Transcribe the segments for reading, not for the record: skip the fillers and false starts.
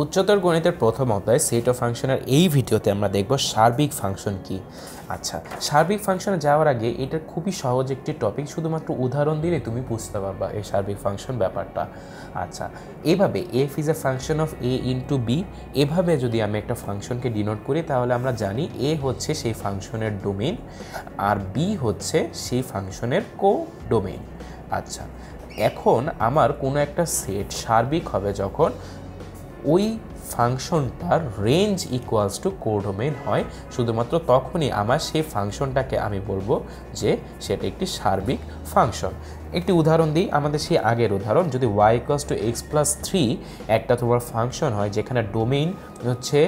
উচ্চতর গণিতের প্রথম অধ্যায় সেট অফ ফাংশনের এই ভিডিওতে আমরা দেখব সার্বিক ফাংশন কি। আচ্ছা, সার্বিক ফাংশনে যাওয়ার আগে এটা খুবই সহজ একটি টপিক, শুধুমাত্র উদাহরণ দিলে তুমি বুঝতে পারবা এই সার্বিক ফাংশন ব্যাপারটা। আচ্ছা, এভাবে f is a function of a into b, এভাবে যদি আমি একটা ফাংশনকে ডিনোট করি তাহলে আমরা জানি এ হচ্ছে সেই ফাংশনের ডোমেইন আর বি হচ্ছে সেই ফাংশনের কো ডোমেইন। আচ্ছা, এখন আমার কোনো একটা সেট সার্বিক হবে যখন ওই ফাংশনটার রেঞ্জ ইকুয়ালস টু কোডোমেইন হয়, শুধুমাত্র তখনই আমার সেই ফাংশনটাকে আমি বলবো যে সেটা একটি সার্বিক ফাংশন। একটি উদাহরণ দিই, আমাদের সেই আগের উদাহরণ, যদি y equals to x plus 3 একটা তোমার ফাংশন হয় যেখানে ডোমেইন হচ্ছে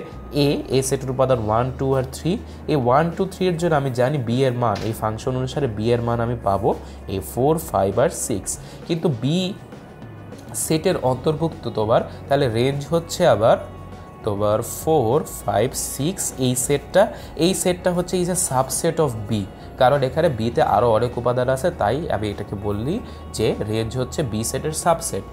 এ সেটের উপাদান 1 2 আর 3, এই 1 2 3 এর জন্য আমি জানি বি এর মান, এই ফাংশন অনুসারে বি এর মান আমি পাবো এই 4 5 আর 6, কিন্তু বি সেটের অন্তর্ভুক্ত তোমার তাহলে রেঞ্জ হচ্ছে আবার তোমার 4 5 6, এই সেটটা হচ্ছে is a subset of b, কারণ এখানে বিতে আরও অনেক উপাদান আছে, তাই আমি এটাকে বললি যে রেঞ্জ হচ্ছে বি সেটের সাবসেট।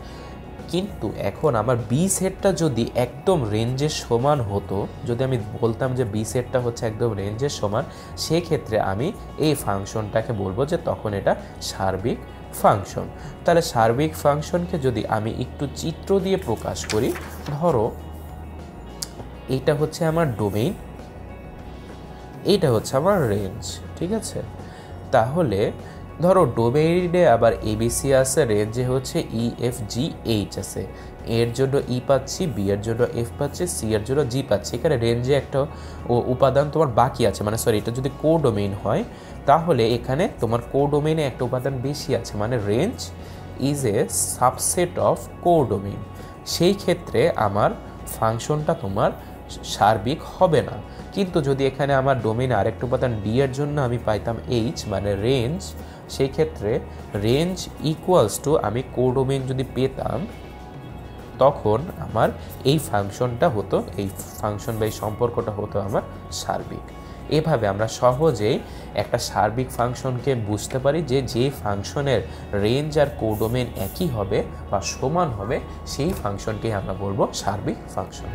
কিন্তু এখন আমার বি সেটটা যদি একদম রেঞ্জের সমান হতো, যদি আমি বলতাম যে বি সেটটা হচ্ছে একদম রেঞ্জের সমান, সেক্ষেত্রে আমি এই ফাংশনটাকে বলবো যে তখন এটা সার্বিক ফাংশন। তাহলে সার্বিক ফাংশনকে যদি আমি একটু চিত্র দিয়ে প্রকাশ করি, ধরো এইটা হচ্ছে আমার ডোমেইন, এইটা হচ্ছে আমার রেঞ্জ, ঠিক আছে? তাহলে ধরো ডোমেইনে আবার এবিসি আছে, রেঞ্জে হচ্ছে ই এফ জি এইচ আছে, এর জন্য ই পাচ্ছি, বি এর জন্য এফ পাচ্ছি, সি এর জন্য জি পাচ্ছি। এখানে রেঞ্জে একটা উপাদান তোমার বাকি আছে, মানে সরি, এটা যদি কোডোমেইন হয় তাহলে এখানে তোমার কোডোমেইনে একটা উপাদান বেশি আছে, মানে range is a subset of codomain. সেই ক্ষেত্রে আমার ফাংশনটা তোমার সার্বিক হবে না। কিন্তু যদি এখানে আমার ডোমেইনে আরেকটা উপাদান ডি এর জন্য আমি পাইতাম এইচ, মানে রেঞ্জ, সেই ক্ষেত্রে রেঞ্জ ইকুয়ালস টু আমি কোডোমেইন যদি পেতাম তখন আমার এই ফাংশনটা হতো, এই ফাংশন বা এই সম্পর্কটা হতো আমার সার্বিক। এভাবে আমরা সহজেই একটা সার্বিক ফাংশনকে বুঝতে পারি যে যে ফাংশনের রেঞ্জ আর কোডোমেইন একই হবে বা সমান হবে, সেই ফাংশনকে আমরা বলবো সার্বিক ফাংশন।